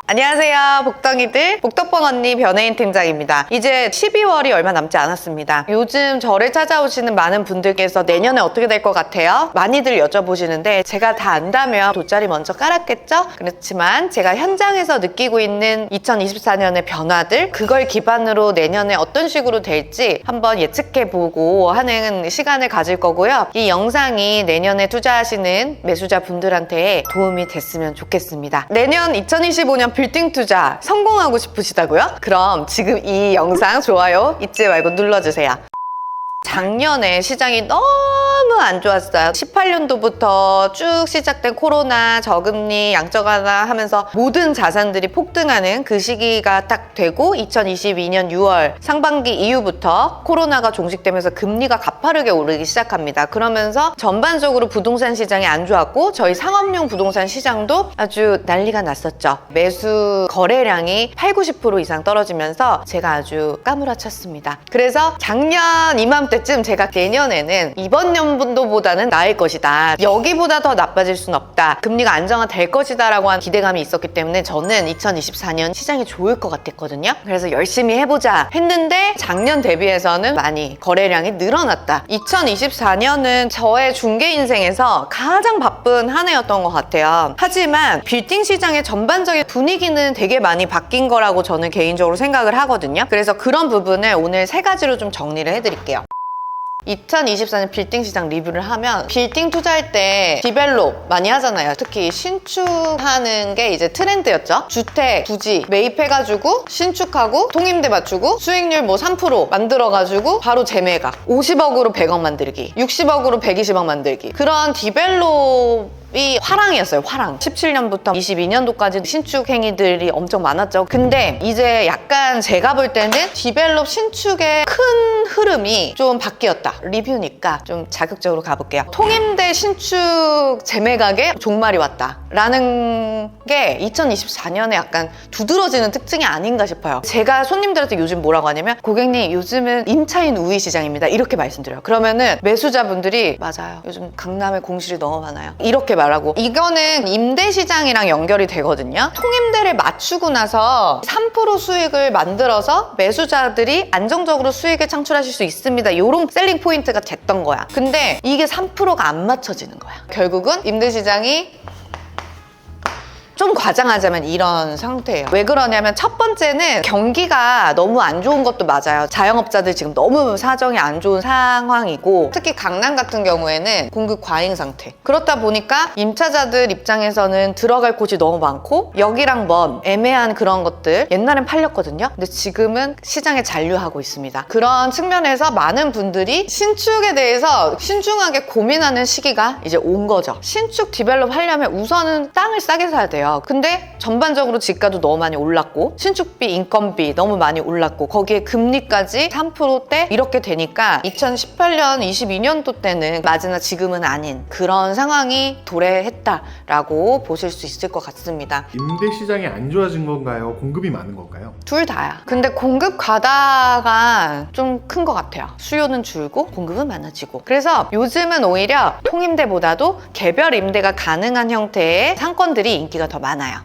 안녕하세요, 복덩이들. 복덕번 언니 변혜인 팀장입니다. 이제 12월이 얼마 남지 않았습니다. 요즘 저를 찾아오시는 많은 분들께서 내년에 어떻게 될 것 같아요? 많이들 여쭤보시는데 제가 다 안다면 돗자리 먼저 깔았겠죠? 그렇지만 제가 현장에서 느끼고 있는 2024년의 변화들, 그걸 기반으로 내년에 어떤 식으로 될지 한번 예측해보고 하는 시간을 가질 거고요. 이 영상이 내년에 투자하시는 매수자 분들한테 도움이 됐으면 좋겠습니다. 내년 2025년 빌딩 투자 성공하고 싶으시다고요? 그럼 지금 이 영상 좋아요 잊지 말고 눌러주세요. 작년에 시장이 너무 안 좋았어요. 18년도부터 쭉 시작된 코로나, 저금리, 양적 완화 하면서 모든 자산들이 폭등하는 그 시기가 딱 되고 2022년 6월 상반기 이후부터 코로나가 종식되면서 금리가 가파르게 오르기 시작합니다. 그러면서 전반적으로 부동산 시장이 안 좋았고 저희 상업용 부동산 시장도 아주 난리가 났었죠. 매수 거래량이 80-90% 이상 떨어지면서 제가 아주 까무라쳤습니다. 그래서 작년 이맘때쯤 제가 내년에는 이번 년도보다는 나을 것이다, 여기보다 더 나빠질 순 없다, 금리가 안정화될 것이다 라고 한 기대감이 있었기 때문에 저는 2024년 시장이 좋을 것 같았거든요. 그래서 열심히 해보자 했는데 작년 대비해서는 많이 거래량이 늘어났다. 2024년은 저의 중개 인생에서 가장 바쁜 한 해였던 것 같아요. 하지만 빌딩 시장의 전반적인 분위기는 되게 많이 바뀐 거라고 저는 개인적으로 생각을 하거든요. 그래서 그런 부분을 오늘 3가지로 좀 정리를 해드릴게요. 2024년 빌딩 시장 리뷰를 하면, 빌딩 투자할 때 디벨롭 많이 하잖아요. 특히 신축하는 게 이제 트렌드였죠. 주택, 부지 매입해가지고 신축하고 통임대 맞추고 수익률 뭐 3% 만들어가지고 바로 재매각, 50억으로 100억 만들기, 60억으로 120억 만들기, 그런 디벨롭이 화랑이었어요. 화랑. 17년부터 22년도까지 신축 행위들이 엄청 많았죠. 근데 이제 약간 제가 볼 때는 디벨롭 신축의 큰 흐름이 좀 바뀌었다. 리뷰니까 좀 자극적으로 가볼게요. 통임대 신축 재매각에 종말이 왔다 라는 게 2024년에 약간 두드러지는 특징이 아닌가 싶어요. 제가 손님들한테 요즘 뭐라고 하냐면, 고객님 요즘은 임차인 우위 시장입니다 이렇게 말씀드려요. 그러면은 매수자분들이 맞아요, 요즘 강남에 공실이 너무 많아요 이렇게 말하고, 이거는 임대 시장이랑 연결이 되거든요. 통임대를 맞추고 나서 3% 수익을 만들어서 매수자들이 안정적으로 수익을 창출하실 수 있습니다, 이런 셀링 포인트가 됐던 거야. 근데 이게 3%가 안 맞춰지는 거야. 결국은 임대 시장이 좀 과장하자면 이런 상태예요. 왜 그러냐면, 첫 번째는 경기가 너무 안 좋은 것도 맞아요. 자영업자들 지금 너무 사정이 안 좋은 상황이고, 특히 강남 같은 경우에는 공급 과잉 상태. 그렇다 보니까 임차자들 입장에서는 들어갈 곳이 너무 많고 여기랑 먼 애매한 그런 것들, 옛날엔 팔렸거든요. 근데 지금은 시장에 잔류하고 있습니다. 그런 측면에서 많은 분들이 신축에 대해서 신중하게 고민하는 시기가 이제 온 거죠. 신축 디벨롭 하려면 우선은 땅을 싸게 사야 돼요. 근데 전반적으로 지가도 너무 많이 올랐고 신축비, 인건비 너무 많이 올랐고 거기에 금리까지 3%대 이렇게 되니까 2018년, 22년도 때는 맞으나 지금은 아닌 그런 상황이 도래했다라고 보실 수 있을 것 같습니다. 임대 시장이 안 좋아진 건가요? 공급이 많은 건가요? 둘 다야. 근데 공급 과다가 좀 큰 것 같아요. 수요는 줄고 공급은 많아지고. 그래서 요즘은 오히려 통임대보다도 개별 임대가 가능한 형태의 상권들이 인기가 더 많아요.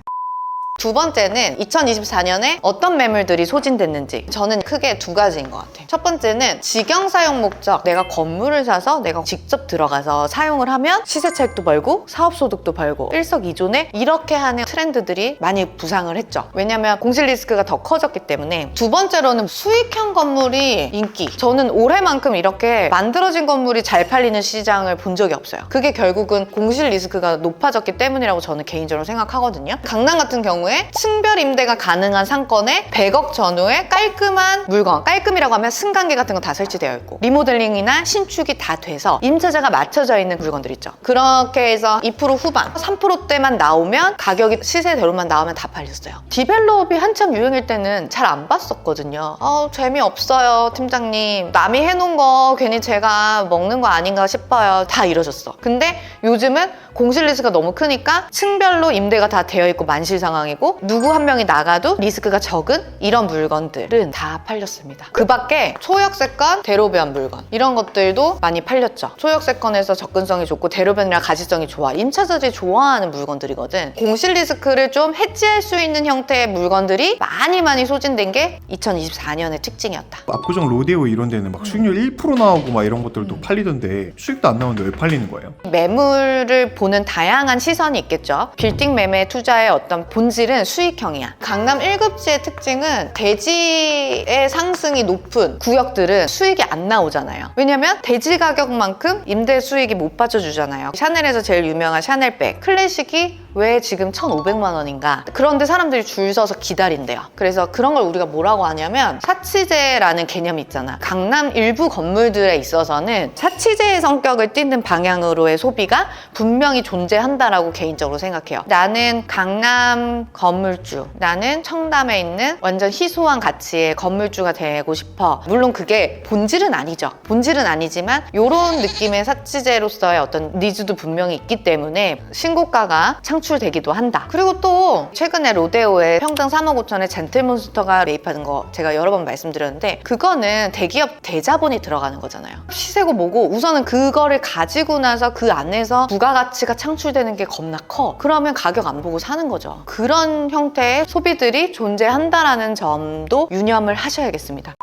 두 번째는 2024년에 어떤 매물들이 소진됐는지, 저는 크게 2가지인 것 같아요. 첫 번째는 직영 사용 목적, 내가 건물을 사서 내가 직접 들어가서 사용을 하면 시세 차익도 벌고 사업소득도 벌고 일석이조네, 이렇게 하는 트렌드들이 많이 부상을 했죠. 왜냐면 공실 리스크가 더 커졌기 때문에. 두 번째로는 수익형 건물이 인기. 저는 올해만큼 이렇게 만들어진 건물이 잘 팔리는 시장을 본 적이 없어요. 그게 결국은 공실 리스크가 높아졌기 때문이라고 저는 개인적으로 생각하거든요. 강남 같은 경우에 층별 임대가 가능한 상권에 100억 전후에 깔끔한 물건, 깔끔이라고 하면 승강기 같은 거 다 설치되어 있고 리모델링이나 신축이 다 돼서 임차자가 맞춰져 있는 물건들 있죠. 그렇게 해서 2% 후반, 3%대만 나오면, 가격이 시세대로만 나오면 다 팔렸어요. 디벨롭이 한참 유행일 때는 잘 안 봤었거든요. 재미없어요 팀장님, 남이 해놓은 거 괜히 제가 먹는 거 아닌가 싶어요, 다 이러셨어. 근데 요즘은 공실 리스크가 너무 크니까 층별로 임대가 다 되어 있고 만실 상황이고 물건이고 누구 한 명이 나가도 리스크가 적은 이런 물건들은 다 팔렸습니다. 그 밖에 초역세권, 대로변 물건 이런 것들도 많이 팔렸죠. 초역세권에서 접근성이 좋고 대로변이랑 가시성이 좋아. 임차자들이 좋아하는 물건들이거든. 공실 리스크를 좀 해지할 수 있는 형태의 물건들이 많이 소진된 게 2024년의 특징이었다. 압구정 로데오 이런 데는 막 수익률 1% 나오고 막 이런 것들도 팔리던데 수익도 안 나오는데 왜 팔리는 거예요? 매물을 보는 다양한 시선이 있겠죠. 빌딩 매매 투자의 어떤 본질은 수익형이야. 강남 1급지의 특징은 대지의 상승이 높은 구역들은 수익이 안 나오잖아요. 왜냐면 대지 가격만큼 임대 수익이 못 받쳐주잖아요. 샤넬에서 제일 유명한 샤넬백 클래식이 왜 지금 1,500만 원인가? 그런데 사람들이 줄 서서 기다린대요. 그래서 그런 걸 우리가 뭐라고 하냐면 사치제라는 개념이 있잖아. 강남 일부 건물들에 있어서는 사치제의 성격을 띠는 방향으로의 소비가 분명히 존재한다라고 개인적으로 생각해요. 나는 강남 건물주, 나는 청담에 있는 완전 희소한 가치의 건물주가 되고 싶어. 물론 그게 본질은 아니죠. 본질은 아니지만 이런 느낌의 사치제로서의 어떤 니즈도 분명히 있기 때문에 신고가가 창출되기도 한다. 그리고 또 최근에 로데오에 평당 3억 5천에 젠틀몬스터가 매입하는 거 제가 여러 번 말씀드렸는데 그거는 대기업 대자본이 들어가는 거잖아요. 시세고 뭐고 우선은 그거를 가지고 나서 그 안에서 부가가치가 창출되는 게 겁나 커. 그러면 가격 안 보고 사는 거죠. 그런 형태의 소비들이 존재한다라는 점도 유념을 하셔야겠습니다.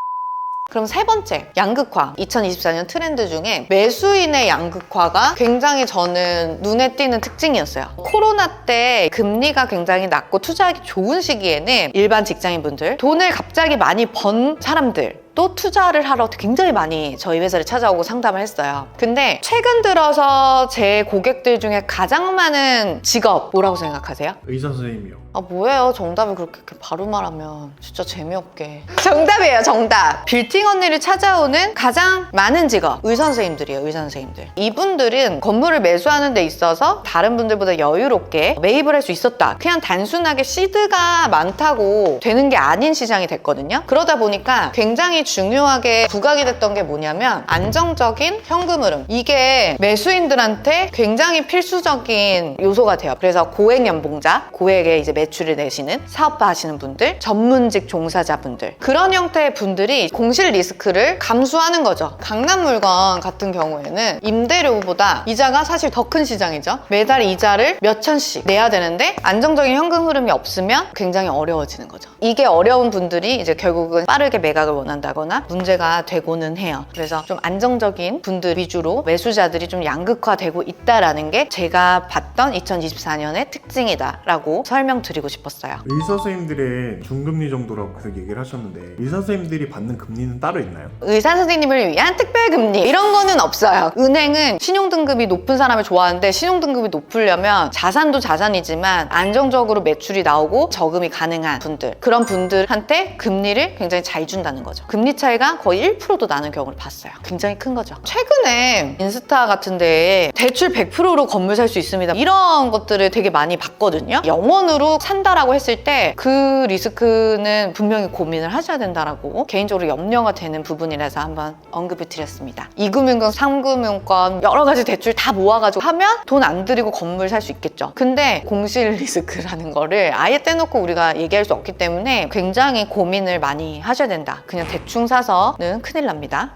그럼 세 번째, 양극화. 2024년 트렌드 중에 매수인의 양극화가 굉장히 저는 눈에 띄는 특징이었어요. 코로나 때 금리가 굉장히 낮고 투자하기 좋은 시기에는 일반 직장인분들, 돈을 갑자기 많이 번 사람들 또 투자를 하러 굉장히 많이 저희 회사를 찾아오고 상담을 했어요. 근데 최근 들어서 제 고객들 중에 가장 많은 직업 뭐라고 생각하세요? 의사 선생님이요. 아 뭐예요? 정답을 그렇게 바로 말하면 진짜 재미없게. 정답이에요, 정답. 빌딩 언니를 찾아오는 가장 많은 직업 의사 선생님들이에요. 의사 선생님들. 이분들은 건물을 매수하는 데 있어서 다른 분들보다 여유롭게 매입을 할 수 있었다. 그냥 단순하게 시드가 많다고 되는 게 아닌 시장이 됐거든요. 그러다 보니까 굉장히 중요하게 부각이 됐던 게 뭐냐면 안정적인 현금 흐름. 이게 매수인들한테 굉장히 필수적인 요소가 돼요. 그래서 고액 연봉자, 고액의 이제 매출을 내시는 사업화 하시는 분들, 전문직 종사자분들, 그런 형태의 분들이 공실 리스크를 감수하는 거죠. 강남 물건 같은 경우에는 임대료보다 이자가 사실 더 큰 시장이죠. 매달 이자를 몇 천씩 내야 되는데 안정적인 현금 흐름이 없으면 굉장히 어려워지는 거죠. 이게 어려운 분들이 이제 결국은 빠르게 매각을 원한다거나 문제가 되고는 해요. 그래서 좀 안정적인 분들 위주로 매수자들이 좀 양극화되고 있다라는 게 제가 봤던 2024년의 특징이다라고 설명드리고 싶었어요. 의사 선생님들의 중금리 정도라고 계속 얘기를 하셨는데 의사 선생님들이 받는 금리는 따로 있나요? 의사 선생님을 위한 특별금리 이런 거는 없어요. 은행은 신용등급이 높은 사람을 좋아하는데 신용등급이 높으려면 자산도 자산이지만 안정적으로 매출이 나오고 저금이 가능한 분들, 그런 분들한테 금리를 굉장히 잘 준다는 거죠. 금리 차이가 거의 1%도 나는 경우를 봤어요. 굉장히 큰 거죠. 최근에 인스타 같은 데에 대출 100%로 건물 살 수 있습니다. 이런 것들을 되게 많이 봤거든요. 영원으로 산다라고 했을 때 그 리스크는 분명히 고민을 하셔야 된다라고 개인적으로 염려가 되는 부분이라서 한번 언급을 드렸습니다. 2금융권, 3금융권 여러 가지 대출 다 모아가지고 하면 돈 안 들이고 건물 살 수 있겠죠. 근데 공실 리스크라는 거를 아예 떼놓고 우리가 얘기할 수 없기 때문에 굉장히 고민을 많이 하셔야 된다. 그냥 대충 사서는 큰일 납니다.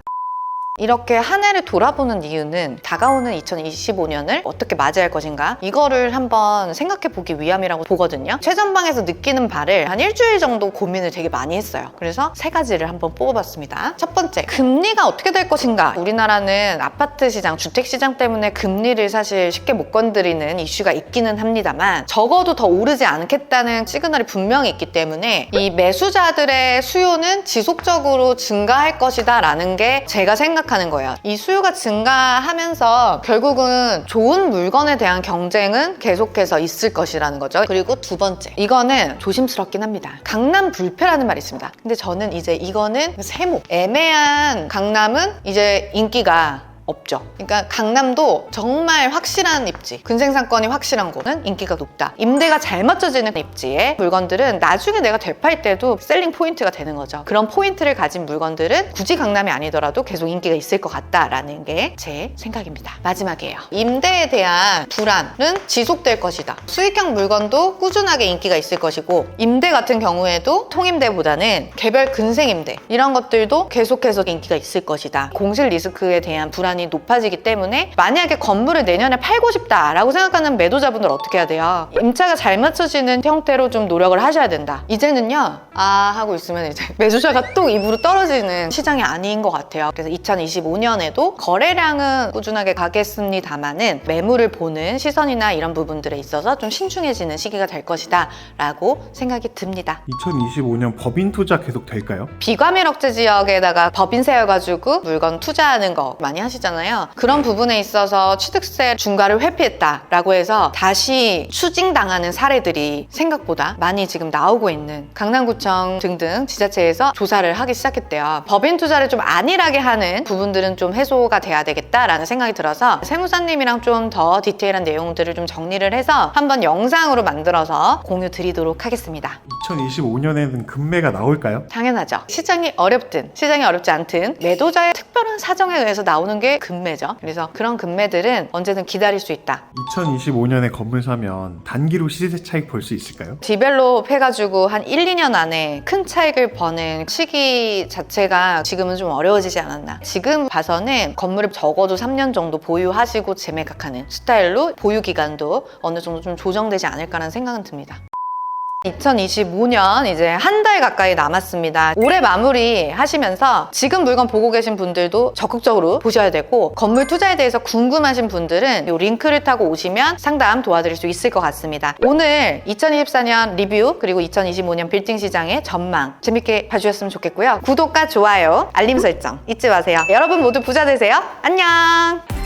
이렇게 한 해를 돌아보는 이유는 다가오는 2025년을 어떻게 맞이할 것인가 이거를 한번 생각해 보기 위함이라고 보거든요. 최전방에서 느끼는 바를 한 일주일 정도 고민을 되게 많이 했어요. 그래서 세 가지를 한번 뽑아봤습니다. 첫 번째, 금리가 어떻게 될 것인가. 우리나라는 아파트 시장, 주택 시장 때문에 금리를 사실 쉽게 못 건드리는 이슈가 있기는 합니다만 적어도 더 오르지 않겠다는 시그널이 분명히 있기 때문에 이 매수자들의 수요는 지속적으로 증가할 것이다 라는 게 제가 생각하는 거예요. 이 수요가 증가하면서 결국은 좋은 물건에 대한 경쟁은 계속해서 있을 것이라는 거죠. 그리고 두 번째, 이거는 조심스럽긴 합니다. 강남 불패라는 말이 있습니다. 근데 저는 이제 이거는 세모, 애매한 강남은 이제 인기가 없죠. 그러니까 강남도 정말 확실한 입지, 근생상권이 확실한 곳은 인기가 높다. 임대가 잘 맞춰지는 입지의 물건들은 나중에 내가 되팔 때도 셀링 포인트가 되는 거죠. 그런 포인트를 가진 물건들은 굳이 강남이 아니더라도 계속 인기가 있을 것 같다라는 게 제 생각입니다. 마지막이에요. 임대에 대한 불안은 지속될 것이다. 수익형 물건도 꾸준하게 인기가 있을 것이고, 임대 같은 경우에도 통임대보다는 개별 근생임대 이런 것들도 계속해서 인기가 있을 것이다. 공실 리스크에 대한 불안이 높아지기 때문에 만약에 건물을 내년에 팔고 싶다라고 생각하는 매도자분들 어떻게 해야 돼요? 임차가 잘 맞춰지는 형태로 좀 노력을 하셔야 된다. 이제는요, 하고 있으면 이제 매수자가 또 입으로 떨어지는 시장이 아닌 것 같아요. 그래서 2025년에도 거래량은 꾸준하게 가겠습니다만은 매물을 보는 시선이나 이런 부분들에 있어서 좀 신중해지는 시기가 될 것이다 라고 생각이 듭니다. 2025년 법인 투자 계속 될까요? 비과밀 억제 지역에다가 법인 세워가지고 물건 투자하는 거 많이 하시잖아요. 그런 부분에 있어서 취득세 중과를 회피했다라고 해서 다시 추징당하는 사례들이 생각보다 많이 지금 나오고 있는, 강남구청 등등 지자체에서 조사를 하기 시작했대요. 법인 투자를 좀 안일하게 하는 부분들은 좀 해소가 돼야 되겠다라는 생각이 들어서 세무사님이랑 좀 더 디테일한 내용들을 좀 정리를 해서 한번 영상으로 만들어서 공유 드리도록 하겠습니다. 2025년에는 금매가 나올까요? 당연하죠. 시장이 어렵든 시장이 어렵지 않든 매도자의 특별한 사정에 의해서 나오는 게 금매죠. 그래서 그런 금매들은 언제든 기다릴 수 있다. 2025년에 건물 사면 단기로 시세 차익 볼 수 있을까요? 디벨롭 해가지고 한 1, 2년 안에 큰 차익을 버는 시기 자체가 지금은 좀 어려워지지 않았나. 지금 봐서는 건물을 적어도 3년 정도 보유하시고 재매각하는 스타일로 보유 기간도 어느 정도 좀 조정되지 않을까라는 생각은 듭니다. 2025년 이제 한 달 가까이 남았습니다. 올해 마무리 하시면서 지금 물건 보고 계신 분들도 적극적으로 보셔야 되고, 건물 투자에 대해서 궁금하신 분들은 이 링크를 타고 오시면 상담 도와드릴 수 있을 것 같습니다. 오늘 2024년 리뷰 그리고 2025년 빌딩 시장의 전망 재밌게 봐주셨으면 좋겠고요. 구독과 좋아요, 알림 설정 잊지 마세요. 여러분 모두 부자 되세요. 안녕.